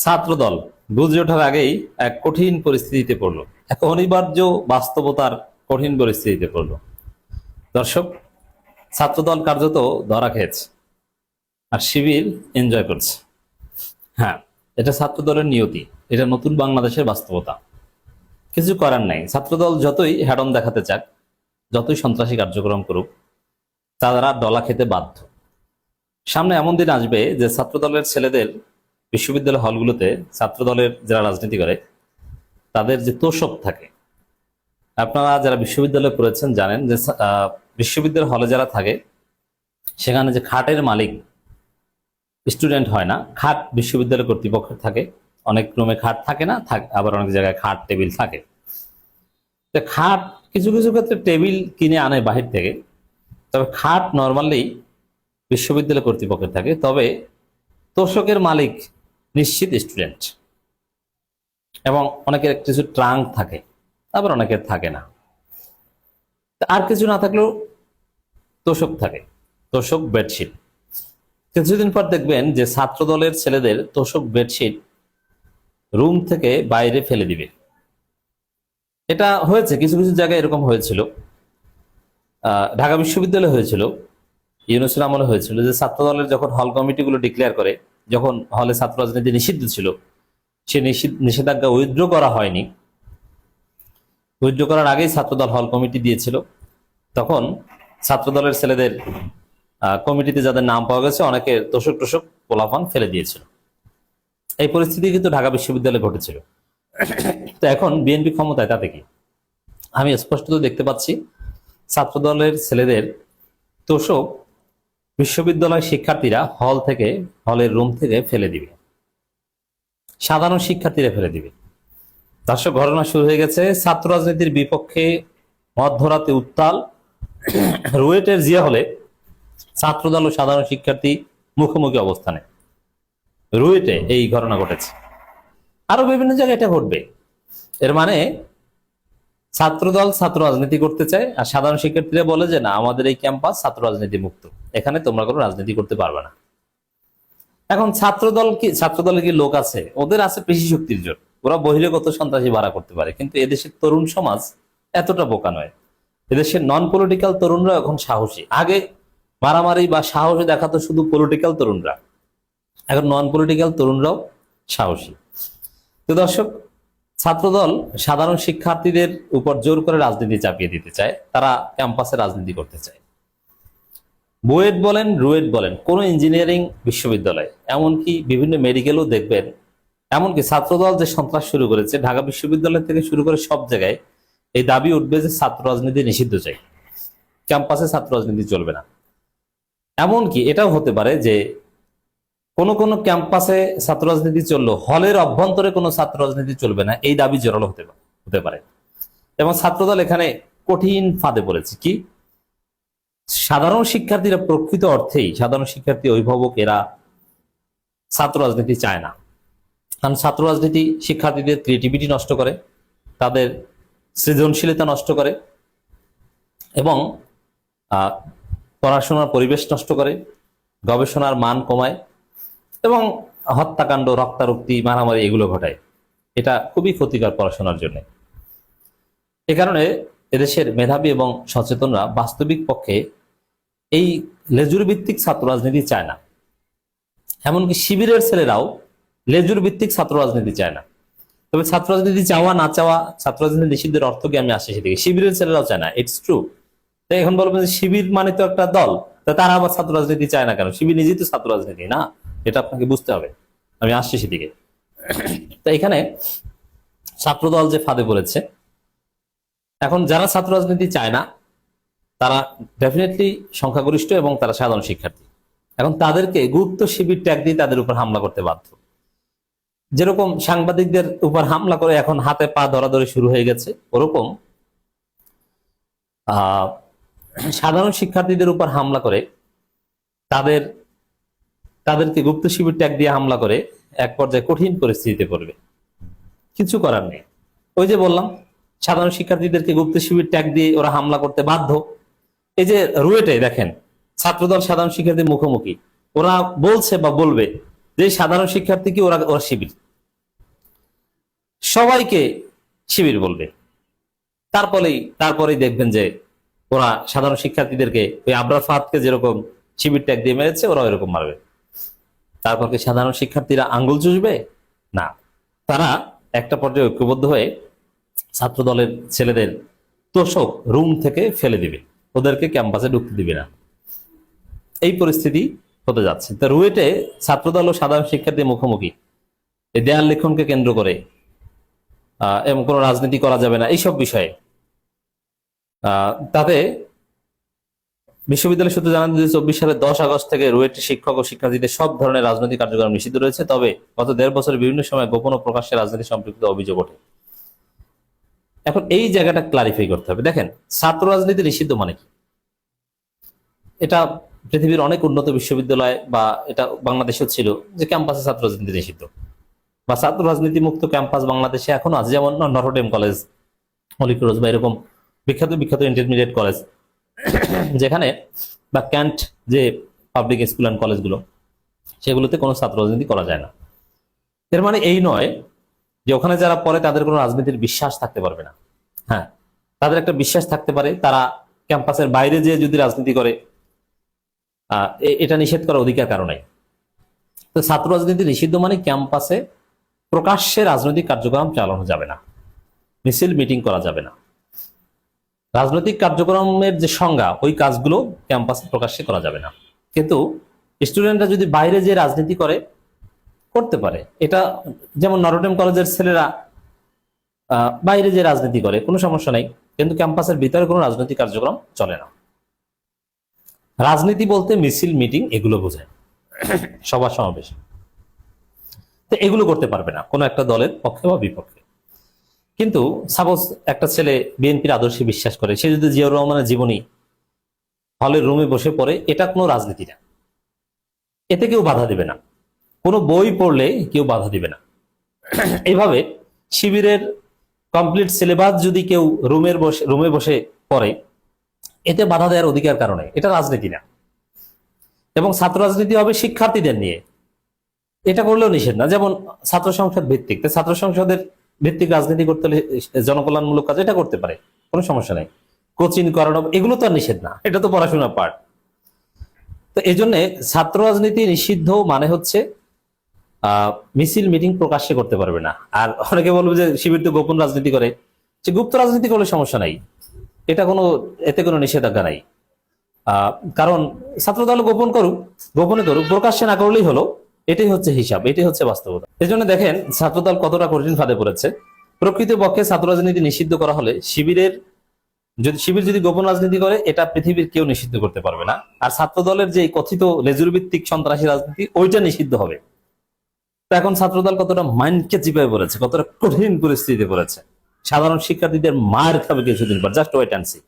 ছাত্রদল বুঝে ওঠার আগেই এক কঠিন পরিস্থিতিতে পড়লো, এক অনিবার্য বাস্তবতার কঠিন পরিস্থিতিতে পড়লো। দর্শক, ছাত্রদল কার্যত ধরা খেয়েছে আর শিবির এনজয় করছে। হ্যাঁ, এটা ছাত্রদলের নিয়তি, এটা নতুন বাংলাদেশের বাস্তবতা। কিছু করার নাই, ছাত্রদল যতই হ্যাডম দেখাতে চাক, যতই সন্ত্রাসী কার্যক্রম করুক, তারা ডলা খেতে বাধ্য। সামনে এমন দিন আসবে যে ছাত্রদলের ছেলেদের বিশ্ববিদ্যালয় হলগুলোতে, ছাত্রদলের যারা রাজনীতি করে তাদের যে তোষক থাকে, আপনারা যারা বিশ্ববিদ্যালয়ে পড়েছেন জানেন যে বিশ্ববিদ্যালয় হলে যারা থাকে সেখানে যে খাটের মালিক স্টুডেন্ট হয় না, খাট বিশ্ববিদ্যালয় কর্তৃপক্ষের থাকে। অনেক রুমে খাট থাকে না, আবার অনেক জায়গায় খাট টেবিল থাকে। তো খাট কিছু কিছু ক্ষেত্রে টেবিল কিনে আনে বাহির থেকে, তবে খাট নর্মালি বিশ্ববিদ্যালয় কর্তৃপক্ষের থাকে। তবে তোষকের মালিক নিশ্চিত স্টুডেন্ট, এবং অনেকের কিছু ট্রাঙ্ক থাকে, আবার অনেকের থাকে না। আর কিছু না থাকলেও তোষক থাকে, তোষক বেডশিট। কিছুদিন পর দেখবেন যে ছাত্র দলের ছেলেদের তোষক বেডশিট রুম থেকে বাইরে ফেলে দিবে। এটা হয়েছে কিছু কিছু জায়গায়, এরকম হয়েছিল। ঢাকা বিশ্ববিদ্যালয়ে হয়েছিল, ইউনুসের আমলে হয়েছিল, যে ছাত্র দলের যখন হল কমিটিগুলো ডিক্লেয়ার করে, যখন হলে ছাত্র রাজনীতি নিষিদ্ধ ছিল, সে নিষেধাজ্ঞা উইথড্র করা হয়নি। উইথড্র করার আগেই ছাত্রদল হল কমিটি দিয়েছিল। তখন ছাত্রদলের ছেলেদের কমিটিতে যাদের নাম পাওয়া গেছে, অনেকে তোষক টোষক পোলাপান ফেলে দিয়েছিল। এই পরিস্থিতি কিন্তু ঢাকা বিশ্ববিদ্যালয়ে ঘটেছিল। তো এখন বিএনপি ক্ষমতায়, তাতে কি? আমি স্পষ্টত দেখতে পাচ্ছি ছাত্রদলের ছেলেদের তোষক বিশ্ববিদ্যালয় শিক্ষার্থীরা হলের রুম থেকে ফেলে দিবে, সাধারণ শিক্ষার্থীরা ফেলে দিবে। দর্শক, ঘটনা শুরু হয়ে গেছে। ছাত্র রাজনীতির বিপক্ষে মধ্যরাতে উত্তাল। রুয়েটের জিয়া হলে ছাত্রদল ও সাধারণ শিক্ষার্থী মুখোমুখি অবস্থানে। রুয়েটে এই ঘটনা ঘটেছে, আরো বিভিন্ন জায়গায় এটা ঘটবে। এর মানে ছাত্রদল ছাত্র রাজনীতি করতে চায়, আর সাধারণ শিক্ষার্থীরা বলে যে না, আমাদের এই ক্যাম্পাস ছাত্র রাজনীতি মুক্ত, এখানে তোমরা কোনো রাজনীতি করতে পারবে না। এখন ছাত্রদলে কি লোক আছে? ওদের আছে পেশি শক্তির জোর, ওরা বহিরাগত সন্ত্রাসী ভাড়া করতে পারে। কিন্তু এদেশের তরুণ সমাজ এতটা বোকা নয়। এদেশের নন পলিটিক্যাল তরুণরা এখন সাহসী। আগে মারামারি বা সাহসী দেখাতো শুধু পলিটিক্যাল তরুণরা, এখন নন পলিটিক্যাল তরুণরাও সাহসী। তো দর্শক, ছাত্রদল সাধারণ শিক্ষার্থীদের উপর জোর করে রাজনীতি চাপিয়ে দিতে চায়, তারা ক্যাম্পাসে রাজনীতি করতে চায়। বুয়েট বলেন, রুয়েট বলেন, কোন ইঞ্জিনিয়ারিং বিশ্ববিদ্যালয়, এমনকি বিভিন্ন মেডিকেলও দেখবেন, এমনকি ছাত্রদল যে সন্ত্রাস শুরু করেছে, ঢাকা বিশ্ববিদ্যালয় থেকে শুরু করে সব জায়গায় এই দাবি উঠবে যে ছাত্র রাজনীতি নিষিদ্ধ চাই, ক্যাম্পাসে ছাত্র রাজনীতি চলবে না। এমনকি এটাও হতে পারে যে কোন কোন ক্যাম্পাসে ছাত্র রাজনীতি চললো, হলের অভ্যন্তরে কোনো ছাত্র রাজনীতি চলবে না, এই দাবি জোরালো হতে পারে। এবং ছাত্রদল এখানে কঠিন ফাঁদে পড়েছে। কি? সাধারণ শিক্ষার্থীরা, প্রকৃত অর্থেই সাধারণ শিক্ষার্থী, অভিভাবক, এরা ছাত্র রাজনীতি চায় না। কারণ ছাত্র রাজনীতি শিক্ষার্থীদের ক্রিয়েটিভিটি নষ্ট করে, তাদের সৃজনশীলতা নষ্ট করে, এবং পড়াশোনার পরিবেশ নষ্ট করে, গবেষণার মান কমায়, এবং হত্যাকাণ্ড, রক্তারক্তি, মারামারি এগুলো ঘটায়। এটা খুবই ক্ষতিকর পড়াশোনার জন্য। এ কারণে এদেশের মেধাবী এবং সচেতনরা বাস্তবিক পক্ষে এই লেজুর ভিত্তিক ছাত্র রাজনীতি চায় না। এমনকি শিবিরের ছেলেরাও লেজুর ভিত্তিক ছাত্র রাজনীতি চায় না। তবে ছাত্র রাজনীতি চাওয়া না চাওয়া, ছাত্র রাজনীতি নিষিদ্ধের অর্থ কি আমি আসি সেদিকে, শিবিরের ছেলেরাও চায় না, ইটস ট্রু। তাই এখন বলবেন যে শিবির মানে তো একটা দল, তা তারা আবার ছাত্র রাজনীতি চায় না কেন? শিবির নিজেই তো ছাত্র রাজনীতি না, এটা আপনাকে বুঝতে হবে। আমি আসছি সেদিকে। তো এখানে ছাত্রদল যে ফাঁদে পড়েছে, এখন যারা ছাত্র রাজনীতি চায় না তারা ডেফিনেটলি সংখ্যাগরিষ্ঠ এবং তারা সাধারণ শিক্ষার্থী। এখন তাদেরকে গুপ্ত শিবির ট্যাগ দিয়ে তাদের উপর হামলা করতে বাধ্য। যেরকম সাংবাদিকদের উপর হামলা করে এখন হাতে পা ধরাধরি শুরু হয়ে গেছে, ওরকম সাধারণ শিক্ষার্থীদের উপর হামলা করে তাদেরকে গুপ্ত শিবির ট্যাগ দিয়ে হামলা করে এক পর্যায়ে কঠিন পরিস্থিতিতে পড়বে। কিছু করার নেই। ওই যে বললাম, সাধারণ শিক্ষার্থীদেরকে গুপ্ত শিবির ট্যাগ দিয়ে ওরা হামলা করতে বাধ্য। এই যে রুয়েটে দেখেন, ছাত্রদল সাধারণ শিক্ষার্থীর মুখোমুখি, ওরা বলছে বা বলবে যে সাধারণ শিক্ষার্থী কি ওরা শিবির, সবাইকে শিবির বলবে। তারপরেই দেখবেন যে ওরা সাধারণ শিক্ষার্থীদেরকে ওই আবরার ফাহাদকে যেরকম শিবির ট্যাগ দিয়ে মেরেছে, ওরা এরকম মারবে। তারপর কি সাধারণ শিক্ষার্থীরা আঙ্গুল চুষবে? না, তারা একটা পর্যায়ে ঐক্যবদ্ধ হয়ে ছাত্র দলের ছেলেদের তোষক রুম থেকে ফেলে দিবে, ওদেরকে ক্যাম্পাসে ঢুকতে দিবে না। এই পরিস্থিতি হতে যাচ্ছে। তো রুয়েটে ছাত্রদল ও সাধারণ শিক্ষার্থী মুখোমুখি, এই দেয়াল লিখনকে কেন্দ্র করে এবং কোনো রাজনীতি করা যাবে না এইসব বিষয়ে তাতে বিশ্ববিদ্যালয় সূত্রে জানান 2024 সালের 10 আগস্ট থেকে রুয়েটের শিক্ষক ও শিক্ষার্থীদের সব ধরনের রাজনৈতিক কার্যক্রম নিষিদ্ধ রয়েছে। তবে গত 1.5 বছরে বিভিন্ন সময় গোপন ও প্রকাশ্যে রাজনীতি সম্পৃক্ত অভিযোগ ওঠে। এখন এই জায়গাটা ক্লারিফাই করতে হবে। দেখেন, ছাত্র রাজনীতি নিষিদ্ধ মানে কি? এটা পৃথিবীর অনেক উন্নত বিশ্ববিদ্যালয় বা এটা বাংলাদেশেও ছিল যে ক্যাম্পাসে ছাত্র রাজনীতি নিষিদ্ধ বা ছাত্র রাজনীতি মুক্ত ক্যাম্পাস বাংলাদেশে এখনো আছে, যেমন নটরডেম কলেজ, হলি ক্রস বা এরকম বিখ্যাত বিখ্যাত ইন্টারমিডিয়েট কলেজ যেখানে, বা ক্যান্ট যে পাবলিক স্কুল অ্যান্ড কলেজগুলো, সেগুলোতে কোনো ছাত্র রাজনীতি করা যায় না। এর মানে এই নয় যে ওখানে যারা পড়ে তাদের কোনো রাজনীতির বিশ্বাস থাকতে পারবে না। হ্যাঁ, তাদের একটা বিশ্বাস থাকতে পারে, তারা ক্যাম্পাসের বাইরে যে যদি রাজনীতি করে এটা নিষেধ করার অধিকার কারো নাই। তো ছাত্র রাজনীতি নিষিদ্ধ মানে ক্যাম্পাসে প্রকাশ্যে রাজনৈতিক কার্যক্রম চালানো যাবে না, মিছিল মিটিং করা যাবে না। রাজনৈতিক কার্যক্রমের যে সংজ্ঞা, ওই কাজগুলো ক্যাম্পাসে প্রকাশ্যে করা যাবে না। কিন্তু স্টুডেন্টরা যদি বাইরে যে রাজনীতি করে করতে পারে, এটা যেমন নটরডেম কলেজের ছেলেরা বাইরে যে রাজনীতি করে কোনো সমস্যা নাই, কিন্তু ক্যাম্পাসের ভিতরে কোনো রাজনৈতিক কার্যক্রম চলে না। রাজনীতি বলতে মিছিল মিটিং এগুলো বোঝায়, সভা সমাবেশ, তো এগুলো করতে পারবে না কোনো একটা দলের পক্ষে বা বিপক্ষে। কিন্তু সাপোজ একটা ছেলে বিএনপির আদর্শে বিশ্বাস করে, সে যদি জিয়াউর রহমানের জীবনী হলের রুমে বসে পড়ে, এটা কোনো রাজনীতি না, এতে কেউ বাধা দিবে না। কোনো বই পড়লে কেউ বাধা দিবে না। এইভাবে শিবিরের কমপ্লিট সিলেবাস যদি কেউ রুমে বসে পড়ে, এতে বাধা দেওয়ার অধিকার কারণে, এটা রাজনীতি না। এবং ছাত্র রাজনীতি হবে শিক্ষার্থীদের নিয়ে, এটা করলেও নিষেধ না। যেমন ছাত্র সংসদ ভিত্তিক, ছাত্র সংসদের ভিত্তিক রাজনীতি করতে হলে জনকল্যাণমূলক কাজ এটা করতে পারে, কোনো সমস্যা নাই। কোচিং করানো এগুলো তো আর নিষেধ না, এটা তো পড়াশোনার পার্ট। তো এই জন্য ছাত্র রাজনীতি নিষিদ্ধ মানে হচ্ছে মিছিল মিটিং প্রকাশ্যে করতে পারবে না। আর অনেকে বলবে যে শিবির তো গোপন রাজনীতি করে, যে গুপ্ত রাজনীতি করলে সমস্যা নাই, এতে কোনো নিষেধাজ্ঞা নাই। কারণ ছাত্রদল গোপনে করুক, প্রকাশ্যে না করলেই হলো, এটাই হচ্ছে হিসাব, এটাই হচ্ছে বাস্তবতা। এই জন্য দেখেন ছাত্রদল কতটা কঠিন ফাঁদে পড়েছে। প্রকৃতপক্ষে ছাত্র রাজনীতি নিষিদ্ধ করা হলে শিবির যদি গোপন রাজনীতি করে, এটা পৃথিবীর কেউ নিষিদ্ধ করতে পারবে না। আর ছাত্রদলের যে কথিত লেজুর ভিত্তিক সন্ত্রাসী রাজনীতি, ওইটা নিষিদ্ধ হবে। তো এখন ছাত্রদল কতটা মাইন্ডকে চিপায় পড়েছে, কতটা কঠিন পরিস্থিতিতে পড়েছে। সাধারণ শিক্ষার্থীদের মার খাবে কিছুদিন পর, জাস্ট ওয়েট অ্যান্ড সি।